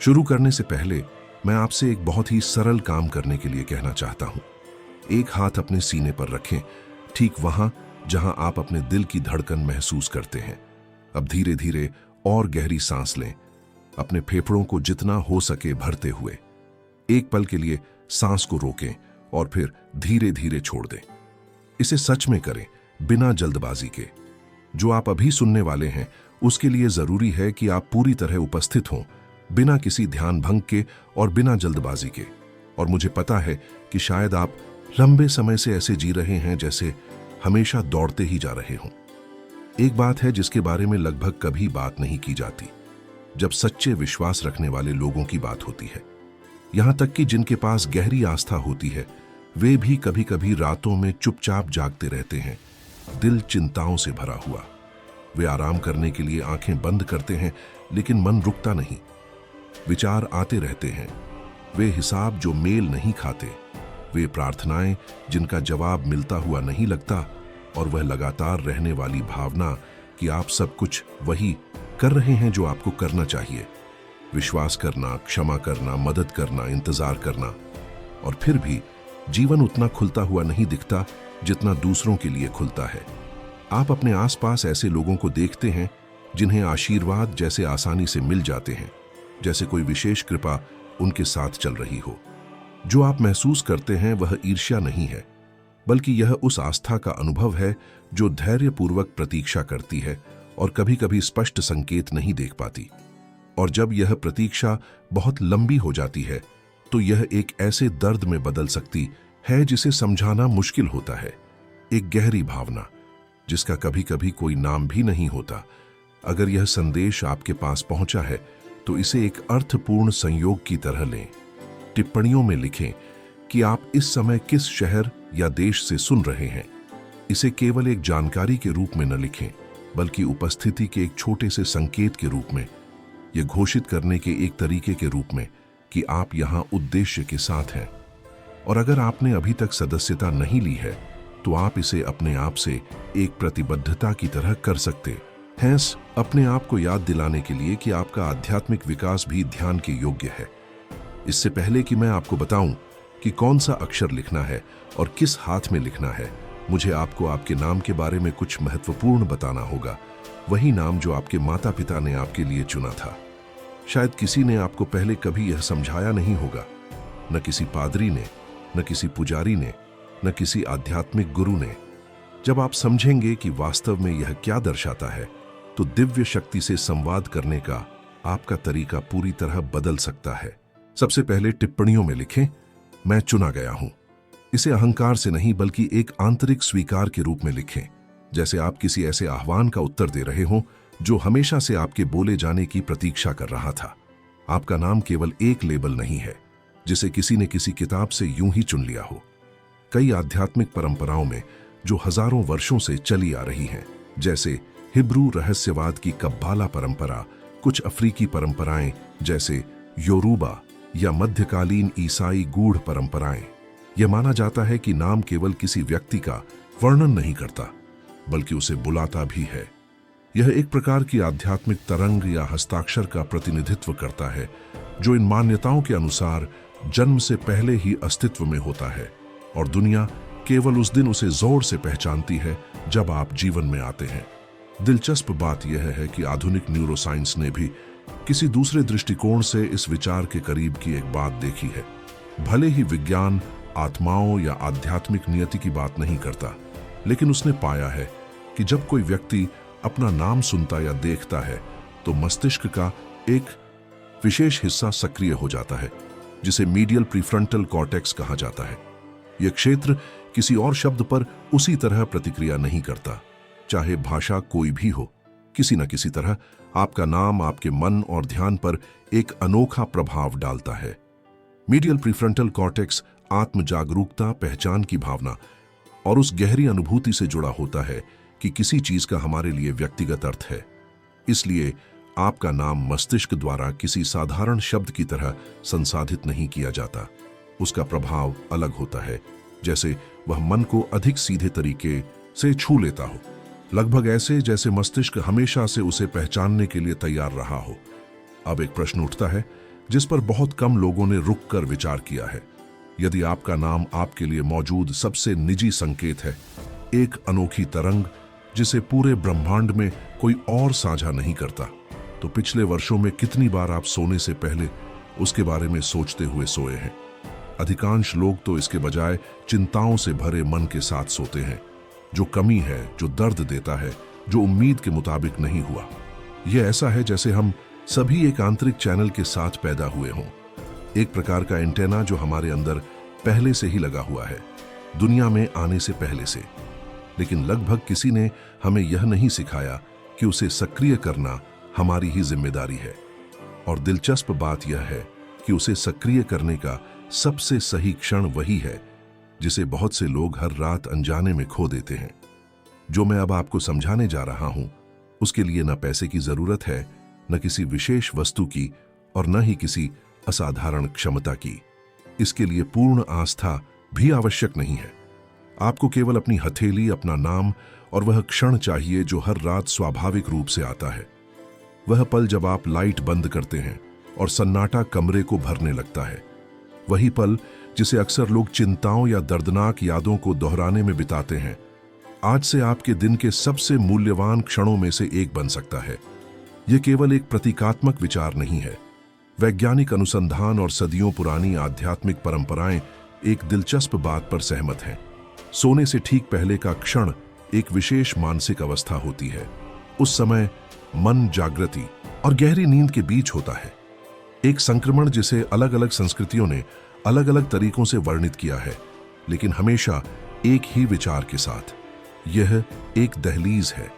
शुरू करने से पहले मैं आपसे एक बहुत ही सरल काम करने के लिए कहना चाहता हूं। एक हाथ अपने सीने पर रखें, ठीक वहां जहां आप अपने दिल की धड़कन महसूस करते हैं। अब धीरे धीरे और गहरी सांस लें, अपने फेफड़ों को जितना हो सके भरते हुए। एक पल के लिए सांस को रोकें और फिर धीरे धीरे छोड़ दें। इसे सच में करें, बिना जल्दबाजी के। जो आप अभी सुनने वाले हैं उसके लिए जरूरी है कि आप पूरी तरह उपस्थित हों, बिना किसी ध्यान भंग के और बिना जल्दबाजी के। और मुझे पता है कि शायद आप लंबे समय से ऐसे जी रहे हैं जैसे हमेशा दौड़ते ही जा रहे हों। एक बात है जिसके बारे में लगभग कभी बात नहीं की जाती, जब सच्चे विश्वास रखने वाले लोगों की बात होती है। यहां तक कि जिनके पास गहरी आस्था होती है, वे भी कभी कभी रातों में चुपचाप जागते रहते हैं, दिल चिंताओं से भरा हुआ। वे आराम करने के लिए आंखें बंद करते हैं, लेकिन मन रुकता नहीं। विचार आते रहते हैं, वे हिसाब जो मेल नहीं खाते, वे प्रार्थनाएं जिनका जवाब मिलता हुआ नहीं लगता, और वह लगातार रहने वाली भावना कि आप सब कुछ वही कर रहे हैं जो आपको करना चाहिए। विश्वास करना, क्षमा करना, मदद करना, इंतजार करना। और फिर भी जीवन उतना खुलता हुआ नहीं दिखता जितना दूसरों के लिए खुलता है। आप अपने आसपास ऐसे लोगों को देखते हैं जिन्हें आशीर्वाद जैसे आसानी से मिल जाते हैं, जैसे कोई विशेष कृपा उनके साथ चल रही हो। जो आप महसूस करते हैं वह ईर्ष्या नहीं है, बल्कि यह उस आस्था का अनुभव है जो धैर्यपूर्वक प्रतीक्षा करती है और कभी कभी स्पष्ट संकेत नहीं देख पाती। और जब यह प्रतीक्षा बहुत लंबी हो जाती है तो यह एक ऐसे दर्द में बदल सकती है जिसे समझाना मुश्किल होता है। एक गहरी भावना जिसका कभी कभी कोई नाम भी नहीं होता। अगर यह संदेश आपके पास पहुंचा है तो इसे एक अर्थपूर्ण संयोग की तरह लें। टिप्पणियों में लिखें कि आप इस समय किस शहर या देश से सुन रहे हैं। इसे केवल एक जानकारी के रूप में न लिखें, बल्कि उपस्थिति के एक छोटे से संकेत के रूप में, यह घोषित करने के एक तरीके के रूप में कि आप यहां उद्देश्य के साथ हैं। और अगर आपने अभी तक सदस्यता नहीं ली है तो आप इसे अपने आप से एक प्रतिबद्धता की तरह कर सकते हैं, अपने आप को याद दिलाने के लिए कि आपका आध्यात्मिक विकास भी ध्यान के योग्य है। इससे पहले कि मैं आपको बताऊं कि कौन सा अक्षर लिखना है और किस हाथ में लिखना है, मुझे आपको आपके नाम के बारे में कुछ महत्वपूर्ण बताना होगा। वही नाम जो आपके माता पिता ने आपके लिए चुना था। शायद किसी ने आपको पहले कभी यह समझाया नहीं होगा, न किसी पादरी ने, न किसी पुजारी ने, न किसी आध्यात्मिक गुरु ने। जब आप समझेंगे कि वास्तव में यह क्या दर्शाता है, तो दिव्य शक्ति से संवाद करने का आपका तरीका पूरी तरह बदल सकता है। सबसे पहले टिप्पणियों में लिखें, मैं चुना गया हूं। इसे अहंकार से नहीं बल्कि एक आंतरिक स्वीकार के रूप में लिखें, जैसे आप किसी ऐसे आह्वान का उत्तर दे रहे हों जो हमेशा से आपके बोले जाने की प्रतीक्षा कर रहा था। आपका नाम केवल एक लेबल नहीं है जिसे किसी ने किसी किताब से यूं ही चुन लिया हो। कई आध्यात्मिक परंपराओं में जो हजारों वर्षों से चली आ रही हैं, जैसे हिब्रू रहस्यवाद की कब्बाला परंपरा, कुछ अफ्रीकी परंपराएं जैसे योरूबा या मध्यकालीन ईसाई गूढ़ परंपराएं, यह माना जाता है कि नाम केवल किसी व्यक्ति का वर्णन नहीं करता, बल्कि उसे बुलाता भी है। यह एक प्रकार की आध्यात्मिक तरंग या हस्ताक्षर का प्रतिनिधित्व करता है जो इन मान्यताओं के अनुसार जन्म से पहले ही अस्तित्व में होता है, और दुनिया केवल उस दिन उसे जोर से पहचानती है जब आप जीवन में आते हैं। दिलचस्प बात यह है कि आधुनिक न्यूरोसाइंस ने भी किसी दूसरे दृष्टिकोण से इस विचार के करीब की एक बात देखी है। भले ही विज्ञान आत्माओं या आध्यात्मिक नियति की बात नहीं करता, लेकिन उसने पाया है कि जब कोई व्यक्ति अपना नाम सुनता या देखता है तो मस्तिष्क का एक विशेष हिस्सा सक्रिय हो जाता है, जिसे मीडियल प्रीफ्रंटल कॉर्टेक्स कहा जाता है। यह क्षेत्र किसी और शब्द पर उसी तरह प्रतिक्रिया नहीं करता, चाहे भाषा कोई भी हो। किसी न किसी तरह आपका नाम आपके मन और ध्यान पर एक अनोखा प्रभाव डालता है। मीडियल प्रीफ्रंटल कॉर्टेक्स आत्म जागरूकता, पहचान की भावना और उस गहरी अनुभूति से जुड़ा होता है कि किसी चीज का हमारे लिए व्यक्तिगत अर्थ है। इसलिए आपका नाम मस्तिष्क द्वारा किसी साधारण शब्द की तरह संसाधित नहीं किया जाता। उसका प्रभाव अलग होता है, जैसे वह मन को अधिक सीधे तरीके से छू लेता हो, लगभग ऐसे जैसे मस्तिष्क हमेशा से उसे पहचानने के लिए तैयार रहा हो। अब एक प्रश्न उठता है, जिस पर बहुत कम लोगों ने रुक कर विचार किया है। यदि आपका नाम आपके लिए मौजूद सबसे निजी संकेत है, एक अनोखी तरंग जिसे पूरे ब्रह्मांड में कोई और साझा नहीं करता, तो पिछले वर्षों में कितनी बार आप सोने से पहले उसके बारे में सोचते हुए सोए हैं? अधिकांश लोग तो इसके बजाय चिंताओं से भरे मन के साथ सोते हैं। जो कमी है, जो दर्द देता है, जो उम्मीद के मुताबिक नहीं हुआ। यह ऐसा है जैसे हम सभी एक आंतरिक चैनल के साथ पैदा हुए हों, एक प्रकार का एंटेना जो हमारे अंदर पहले से ही लगा हुआ है, दुनिया में आने से पहले से। लेकिन लगभग किसी ने हमें यह नहीं सिखाया कि उसे सक्रिय करना हमारी ही जिम्मेदारी है। और दिलचस्प बात यह है कि उसे सक्रिय करने का सबसे सही क्षण वही है जिसे बहुत से लोग हर रात अनजाने में खो देते हैं। जो मैं अब आपको समझाने जा रहा हूं, उसके लिए न पैसे की जरूरत है, न किसी विशेष वस्तु की, और न ही किसी असाधारण क्षमता की। इसके लिए पूर्ण आस्था भी आवश्यक नहीं है। आपको केवल अपनी हथेली, अपना नाम और वह क्षण चाहिए जो हर रात स्वाभाविक रूप से आता है। वह पल जब आप लाइट बंद करते हैं और सन्नाटा कमरे को भरने लगता है। वही पल जिसे अक्सर लोग चिंताओं या दर्दनाक यादों को दोहराने में बिताते हैं, आज से आपके दिन के सबसे मूल्यवान क्षणों में से एक बन सकता है। यह केवल एक प्रतीकात्मक विचार नहीं है। वैज्ञानिक अनुसंधान और सदियों पुरानी आध्यात्मिक परंपराएं एक दिलचस्प बात पर सहमत हैं। सोने से ठीक पहले का क्षण एक विशेष मानसिक अवस्था होती है। उस समय मन जागृति और गहरी नींद के बीच होता है। एक संक्रमण जिसे अलग अलग संस्कृतियों ने अलग अलग तरीकों से वर्णित किया है, लेकिन हमेशा एक ही विचार के साथ। यह एक दहलीज है।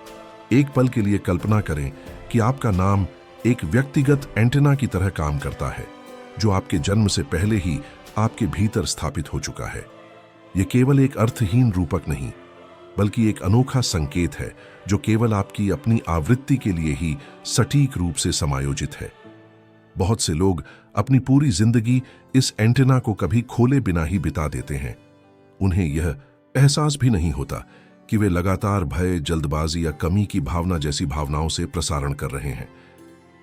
एक पल के लिए कल्पना करें कि आपका नाम एक व्यक्तिगत एंटेना की तरह काम करता है, जो आपके जन्म से पहले ही आपके भीतर स्थापित हो चुका है। यह केवल एक अर्थहीन रूपक नहीं, बल्कि एक अनोखा संकेत है जो केवल आपकी अपनी आवृत्ति के लिए ही सटीक रूप से समायोजित है। बहुत से लोग अपनी पूरी जिंदगी इस एंटेना को कभी खोले बिना ही बिता देते हैं। उन्हें यह एहसास भी नहीं होता कि वे लगातार भय, जल्दबाजी या कमी की भावना जैसी भावनाओं से प्रसारण कर रहे हैं,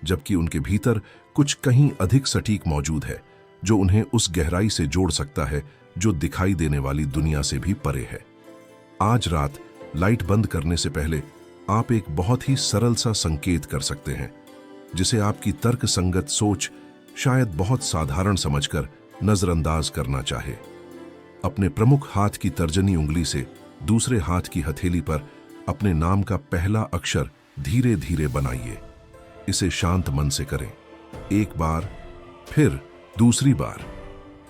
जबकि उनके भीतर कुछ कहीं अधिक सटीक मौजूद है, जो उन्हें उस गहराई से जोड़ सकता है जो दिखाई देने वाली दुनिया से भी परे है। आज रात लाइट बंद करने से पहले आप एक बहुत ही सरल सा संकेत कर सकते हैं, जिसे आपकी तर्क संगत सोच शायद बहुत साधारण समझकर नजरअंदाज करना चाहे। अपने प्रमुख हाथ की तर्जनी उंगली से दूसरे हाथ की हथेली पर अपने नाम का पहला अक्षर धीरे धीरे बनाइए। इसे शांत मन से करें। एक बार, फिर दूसरी बार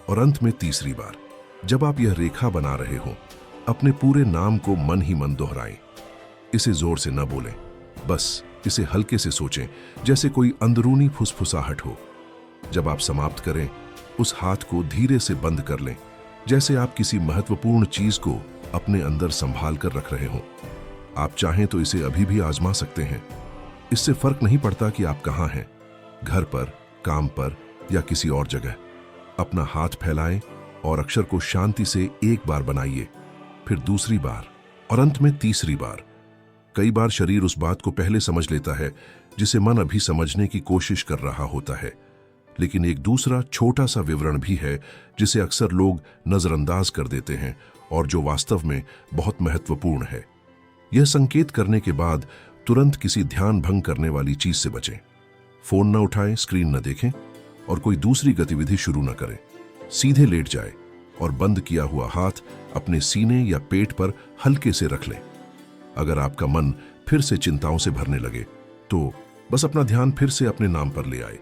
और अंत में तीसरी बार। जब आप यह रेखा बना रहे हो, अपने पूरे नाम को मन ही मन दोहराएं। इसे जोर से न बोलें, बस इसे हल्के से सोचें, जैसे कोई अंदरूनी फुसफुसाहट हो। जब आप समाप्त करें, उस हाथ को धीरे से बंद कर लें, जैसे आप किसी महत्वपूर्ण चीज को अपने अंदर संभाल कर रख रहे हो। आप चाहें तो इसे अभी भी आजमा सकते हैं। इससे फर्क नहीं पड़ता कि आप कहां हैं, घर पर, काम पर या किसी और जगह। अपना हाथ फैलाएं और अक्षर को शांति से एक बार बनाइए, फिर दूसरी बार और अंत में तीसरी बार। कई बार शरीर उस बात को पहले समझ लेता है जिसे मन अभी समझने की कोशिश कर रहा होता है। लेकिन एक दूसरा छोटा सा विवरण भी है जिसे अक्सर लोग नजरअंदाज कर देते हैं और जो वास्तव में बहुत महत्वपूर्ण है। यह संकेत करने के बाद तुरंत किसी ध्यान भंग करने वाली चीज से बचें। फोन न उठाएं, स्क्रीन न देखें और कोई दूसरी गतिविधि शुरू न करें। सीधे लेट जाएं और बंद किया हुआ हाथ अपने सीने या पेट पर हल्के से रख लें। अगर आपका मन फिर से चिंताओं से भरने लगे, तो बस अपना ध्यान फिर से अपने नाम पर ले आए।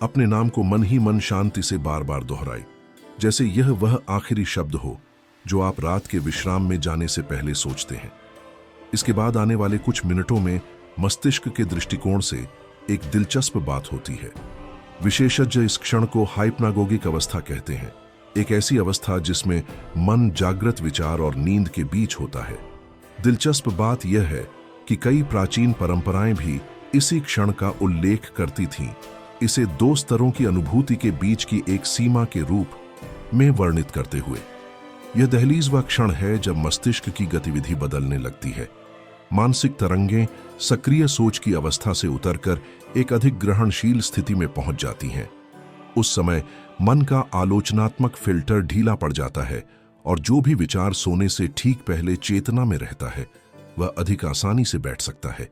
अपने नाम को मन ही मन शांति से बार बार दोहराए, जैसे यह वह आखिरी शब्द हो जो आप रात के विश्राम में जाने से पहले सोचते हैं। इसके बाद आने वाले कुछ मिनटों में मस्तिष्क के दृष्टिकोण से एक दिलचस्प बात होती है। विशेषज्ञ इस क्षण को हाइप्नागोगिक अवस्था कहते हैं, एक ऐसी अवस्था जिसमें मन जागृत विचार और नींद के बीच होता है। दिलचस्प बात यह है कि कई प्राचीन परंपराएं भी इसी क्षण का उल्लेख करती थीं, इसे दो स्तरों की अनुभूति के बीच की एक सीमा के रूप में वर्णित करते हुए। यह दहलीज वह क्षण है जब मस्तिष्क की गतिविधि बदलने लगती है। मानसिक तरंगें सक्रिय सोच की अवस्था से उतरकर एक अधिक ग्रहणशील स्थिति में पहुंच जाती हैं। उस समय मन का आलोचनात्मक फिल्टर ढीला पड़ जाता है और जो भी विचार सोने से ठीक पहले चेतना में रहता है वह अधिक आसानी से बैठ सकता है।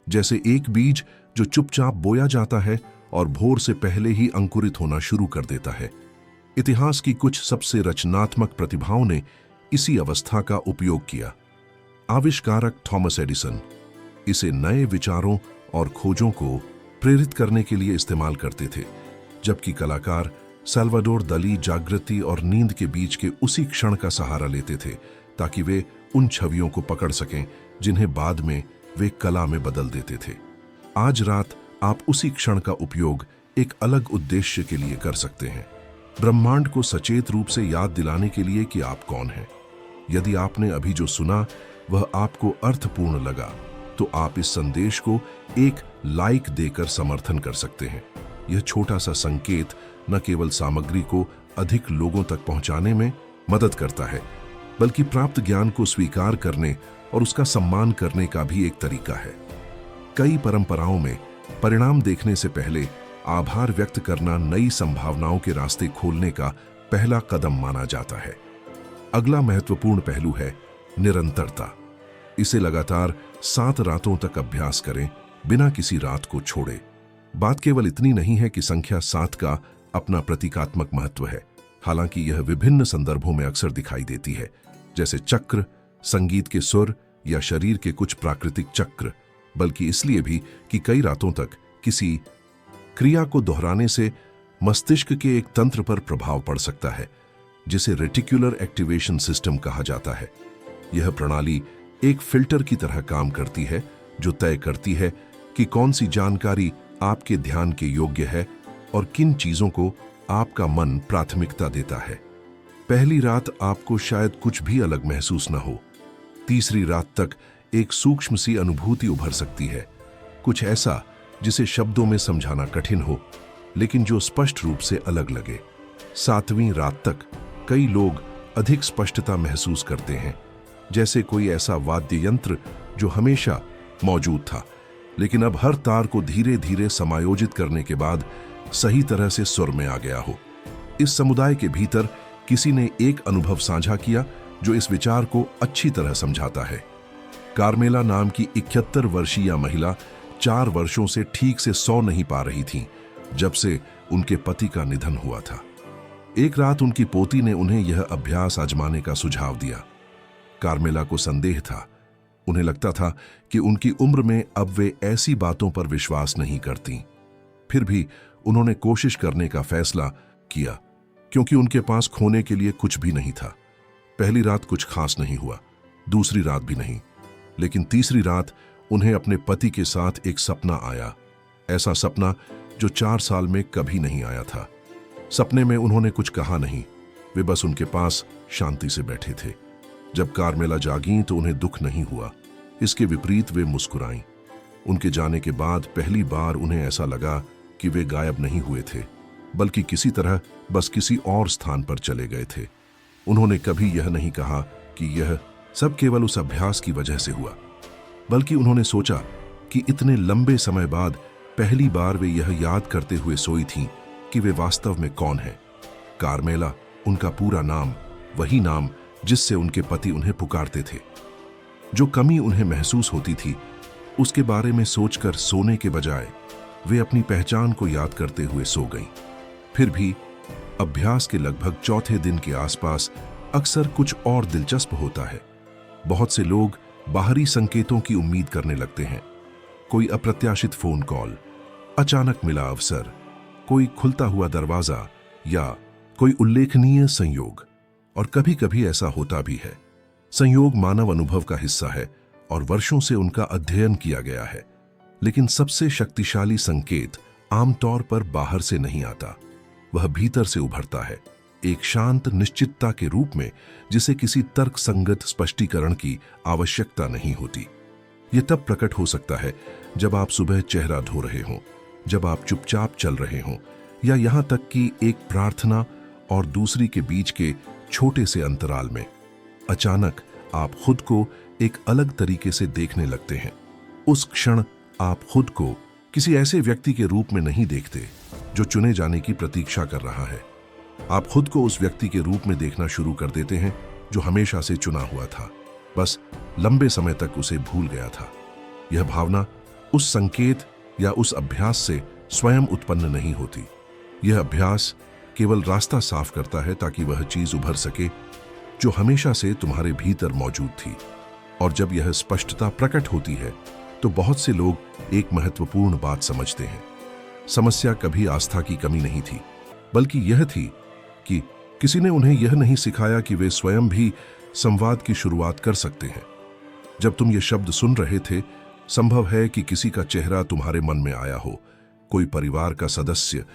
जैसे एक बीज जो चुपचाप बोया जाता है और भोर से पहले ही अंकुरित होना शुरू कर देता है। इतिहास की कुछ सबसे रचनात्मक प्रतिभाओं ने इसी अवस्था का उपयोग किया। आविष्कारक थॉमस एडिसन इसे नए विचारों और खोजों को प्रेरित करने के लिए इस्तेमाल करते थे, जबकि कलाकार साल्वाडोर दली जागृति और नींद के बीच के उसी क्षण का सहारा लेते थे ताकि वे उन छवियों को पकड़ सकें जिन्हें बाद में वे कला में बदल देते थे। आज रात आप उसी क्षण का उपयोग एक अलग उद्देश्य के लिए कर सकते हैं, ब्रह्मांड को सचेत रूप से याद दिलाने के लिए कि आप कौन हैं। यदि आपने अभी जो सुना वह आपको अर्थपूर्ण लगा तो आप इस संदेश को एक लाइक देकर समर्थन कर सकते हैं। यह छोटा सा संकेत न केवल सामग्री को अधिक लोगों तक पहुंचाने में मदद करता है, बल्कि प्राप्त ज्ञान को स्वीकार करने और उसका सम्मान करने का भी एक तरीका है। कई परंपराओं में परिणाम देखने से पहले आभार व्यक्त करना नई संभावनाओं के रास्ते खोलने का पहला कदम माना जाता है। अगला महत्वपूर्ण पहलू है निरंतरता। इसे लगातार 7 रातों तक अभ्यास करें, बिना किसी रात को छोड़े। बात केवल इतनी नहीं है कि संख्या 7 का अपना प्रतीकात्मक महत्व है, हालांकि यह विभिन्न संदर्भों में अक्सर दिखाई देती है, जैसे चक्र, संगीत के सुर या शरीर के कुछ प्राकृतिक चक्र, बल्कि इसलिए भी कि कई रातों तक किसी क्रिया को दोहराने से मस्तिष्क के एक तंत्र पर प्रभाव पड़ सकता है जिसे रेटिकुलर एक्टिवेशन सिस्टम कहा जाता है। यह प्रणाली एक फिल्टर की तरह काम करती है जो तय करती है कि कौन सी जानकारी आपके ध्यान के योग्य है और किन चीजों को आपका मन प्राथमिकता देता है। पहली रात आपको शायद कुछ भी अलग महसूस न हो। तीसरी रात तक एक सूक्ष्म सी अनुभूति उभर सकती है, कुछ ऐसा जिसे शब्दों में समझाना कठिन हो, लेकिन जो स्पष्ट रूप से अलग लगे। 7वीं रात तक कई लोग अधिक स्पष्टता महसूस करते हैं, जैसे कोई ऐसा वाद्य यंत्र जो हमेशा मौजूद था, लेकिन अब हर तार को धीरे धीरे समायोजित करने के बाद सही तरह से सुर में आ गया हो। इस समुदाय के भीतर किसी ने एक अनुभव साझा किया जो इस विचार को अच्छी तरह समझाता है। कार्मेला नाम की 71 वर्षीय महिला 4 वर्षों से ठीक से सो नहीं पा रही थी जब से उनके पति का निधन हुआ था। एक रात उनकी पोती ने उन्हें यह अभ्यास आजमाने का सुझाव दिया। कार्मेला को संदेह था। उन्हें लगता था कि उनकी उम्र में अब वे ऐसी बातों पर विश्वास नहीं करती। फिर भी उन्होंने कोशिश करने का फैसला किया क्योंकि उनके पास खोने के लिए कुछ भी नहीं था। पहली रात कुछ खास नहीं हुआ, दूसरी रात भी नहीं, लेकिन तीसरी रात उन्हें अपने पति के साथ एक सपना आया। ऐसा सपना जो 4 साल में कभी नहीं आया था। सपने में उन्होंने कुछ कहा नहीं, वे बस उनके पास शांति से बैठे थे। जब कार्मेला जागी तो उन्हें दुख नहीं हुआ, इसके विपरीत वे मुस्कुराईं। उनके जाने के बाद पहली बार उन्हें ऐसा लगा कि वे गायब नहीं हुए थे, बल्कि किसी तरह बस किसी और स्थान पर चले गए थे। उन्होंने कभी यह नहीं कहा कि यह सब केवल उस अभ्यास की वजह से हुआ, बल्कि उन्होंने सोचा कि इतने लंबे समय बाद पहली बार वे यह याद करते हुए सोई थीं कि वे वास्तव में कौन हैं। कार्मेला उनका पूरा नाम, वही नाम जिससे उनके पति उन्हें पुकारते थे। जो कमी उन्हें महसूस होती थी उसके बारे में सोचकर सोने के बजाय वे अपनी पहचान को याद करते हुए सो गईं। फिर भी अभ्यास के लगभग चौथे दिन के आसपास अक्सर कुछ और दिलचस्प होता है। बहुत से लोग बाहरी संकेतों की उम्मीद करने लगते हैं। कोई अप्रत्याशित फोन कॉल, अचानक मिला अवसर, कोई खुलता हुआ दरवाजा या कोई उल्लेखनीय संयोग। और कभी कभी ऐसा होता भी है। संयोग मानव अनुभव का हिस्सा है और वर्षों से उनका अध्ययन किया गया है, लेकिन सबसे शक्तिशाली संकेत आमतौर पर बाहर से नहीं आता, वह भीतर से उभरता है, एक शांत निश्चितता के रूप में जिसे किसी तर्कसंगत स्पष्टीकरण की आवश्यकता नहीं होती। यह तब प्रकट हो सकता है जब आप सुबह चेहरा धो रहे हों, जब आप चुपचाप चल रहे हों, या यहां तक कि एक प्रार्थना और दूसरी के बीच के छोटे से अंतराल में अचानक आप खुद को एक अलग तरीके से देखने लगते हैं। उस क्षण आप खुद को किसी ऐसे व्यक्ति के रूप में नहीं देखते जो चुने जाने की प्रतीक्षा कर रहा है। आप खुद को उस व्यक्ति के रूप में देखना शुरू कर देते हैं जो हमेशा से चुना हुआ था, बस लंबे समय तक उसे भूल गया था। यह भावना उस संकेत या उस अभ्यास से स्वयं उत्पन्न नहीं होती। यह अभ्यास केवल रास्ता साफ करता है ताकि वह चीज उभर सके जो हमेशा से तुम्हारे भीतर मौजूद थी। और जब यह स्पष्टता प्रकट होती है तो बहुत से लोग एक महत्वपूर्ण बात समझते हैं। समस्या कभी आस्था की कमी नहीं थी, बल्कि यह थी कि किसी ने उन्हें यह नहीं सिखाया कि वे स्वयं भी संवाद की शुरुआत कर सकते हैं। जब तुम ये शब्द सुन रहे थे, संभव है कि किसी का चेहरा तुम्हारे मन में आया हो, कोई परिवार का सदस्य,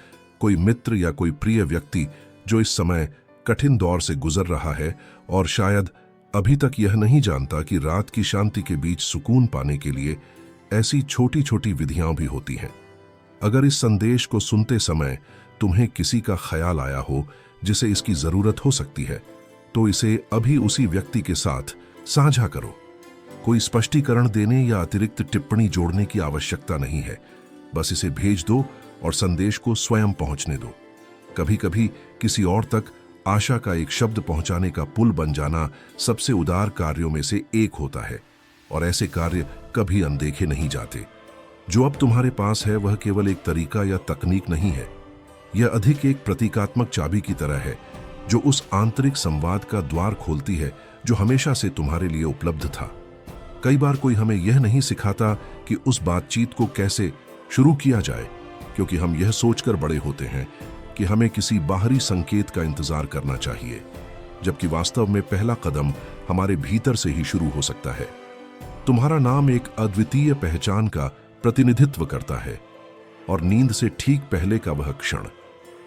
कोई मित्र या कोई प्रिय व्यक्ति जो इस समय कठिन दौर से गुजर रहा है और शायद अभी तक यह नहीं जानता कि रात की शांति के बीच सुकून पाने के लिए ऐसी छोटी छोटी विधियां भी होती हैं। अगर इस संदेश को सुनते समय तुम्हें किसी का ख्याल आया हो जिसे इसकी जरूरत हो सकती है, तो इसे अभी उसी व्यक्ति के साथ साझा करो। कोई स्पष्टीकरण देने या अतिरिक्त टिप्पणी जोड़ने की आवश्यकता नहीं है, बस इसे भेज दो और संदेश को स्वयं पहुंचने दो। कभी कभी किसी और तक आशा का एक शब्द पहुंचाने का पुल बन जाना सबसे उदार कार्यों में से एक होता है, और ऐसे कार्य कभी अनदेखे नहीं जाते। जो अब तुम्हारे पास है वह केवल एक तरीका या तकनीक नहीं है, यह अधिक एक प्रतीकात्मक चाबी की तरह है जो उस आंतरिक संवाद का द्वार खोलती है जो हमेशा से तुम्हारे लिए उपलब्ध था। कई बार कोई हमें यह नहीं सिखाता कि उस बातचीत को कैसे शुरू किया जाए, क्योंकि हम यह सोचकर बड़े होते हैं कि हमें किसी बाहरी संकेत का इंतजार करना चाहिए, जबकि वास्तव में पहला कदम हमारे भीतर से ही शुरू हो सकता है। तुम्हारा नाम एक अद्वितीय पहचान का प्रतिनिधित्व करता है, और नींद से ठीक पहले का वह क्षण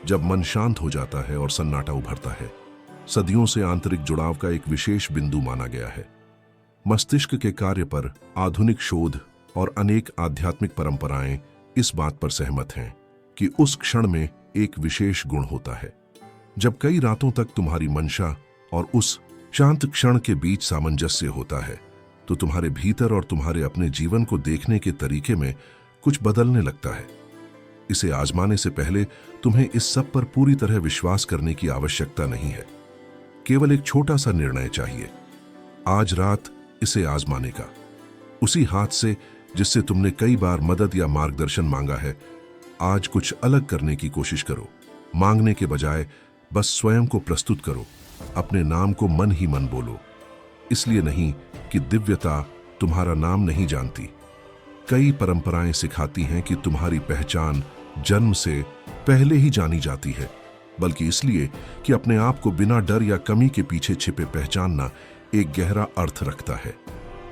जब मन शांत हो जाता है और सन्नाटा उभरता है, सदियों से आंतरिक जुड़ाव का एक विशेष बिंदु माना गया है। मस्तिष्क के कार्य पर आधुनिक शोध और अनेक आध्यात्मिक परंपराएं इस बात पर सहमत हैं कि उस क्षण में एक विशेष गुण होता है। जब कई रातों तक तुम्हारी मंशा और उस शांत क्षण के बीच सामंजस्य होता है, तो तुम्हारे भीतर और तुम्हारे अपने जीवन को देखने के तरीके में कुछ बदलने लगता है। इसे आजमाने से पहले तुम्हें इस सब पर पूरी तरह विश्वास करने की आवश्यकता नहीं है। केवल एक छोटा सा निर्णय चाहिए, आज रात इसे आजमाने का। उसी हाथ से जिससे तुमने कई बार मदद या मार्गदर्शन मांगा है, आज कुछ अलग करने की कोशिश करो। मांगने के बजाय बस स्वयं को प्रस्तुत करो। अपने नाम को मन ही मन बोलो, इसलिए नहीं कि दिव्यता तुम्हारा नाम नहीं जानती। कई परंपराएं सिखाती हैं कि तुम्हारी पहचान जन्म से पहले ही जानी जाती है, बल्कि इसलिए कि अपने आप को बिना डर या कमी के पीछे छिपे पहचानना एक गहरा अर्थ रखता है।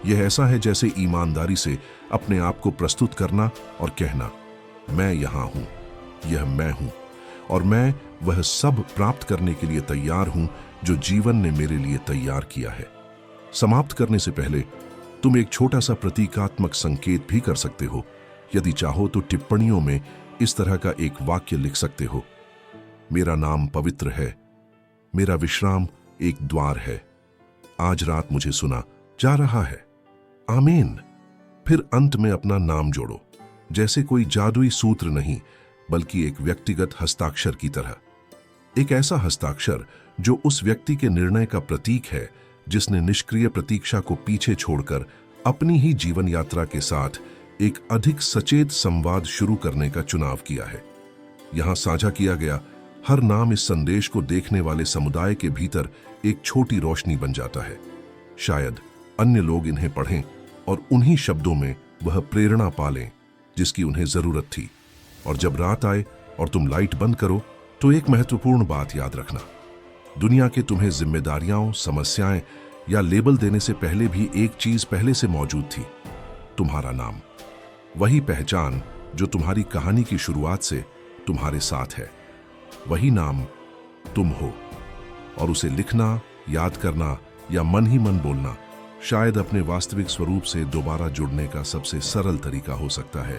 यह ऐसा है जैसे ईमानदारी से अपने आप को प्रस्तुत करना और कहना, मैं यहां हूं, यह मैं हूं, और मैं वह सब प्राप्त करने के लिए तैयार हूं जो जीवन ने मेरे लिए तैयार किया है। समाप्त करने से पहले तुम एक छोटा सा प्रतीकात्मक संकेत भी कर सकते हो। यदि चाहो तो टिप्पणियों में इस तरह का एक वाक्य लिख सकते हो, मेरा नाम पवित्र है, मेरा विश्राम एक द्वार है, आज रात मुझे सुना जा रहा है, आमीन। फिर अंत में अपना नाम जोड़ो, जैसे कोई जादुई सूत्र नहीं, बल्कि एक व्यक्तिगत हस्ताक्षर की तरह। एक ऐसा हस्ताक्षर जो उस व्यक्ति के निर्णय का प्रतीक है जिसने निष्क्रिय प्रतीक्षा को पीछे छोड़कर अपनी ही जीवन यात्रा के साथ एक अधिक सचेत संवाद शुरू करने का चुनाव किया है। यहां साझा किया गया हर नाम इस संदेश को देखने वाले समुदाय के भीतर एक छोटी रोशनी बन जाता है। शायद अन्य लोग इन्हें पढ़ें और उन्हीं शब्दों में वह प्रेरणा पालें जिसकी उन्हें जरूरत थी। और जब रात आए और तुम लाइट बंद करो, तो एक महत्वपूर्ण बात याद रखना, दुनिया के तुम्हें जिम्मेदारियां, समस्याएं या लेबल देने से पहले भी एक चीज पहले से मौजूद थी, तुम्हारा नाम। वही पहचान जो तुम्हारी कहानी की शुरुआत से तुम्हारे साथ है, वही नाम तुम हो। और उसे लिखना, याद करना या मन ही मन बोलना शायद अपने वास्तविक स्वरूप से दोबारा जुड़ने का सबसे सरल तरीका हो सकता है।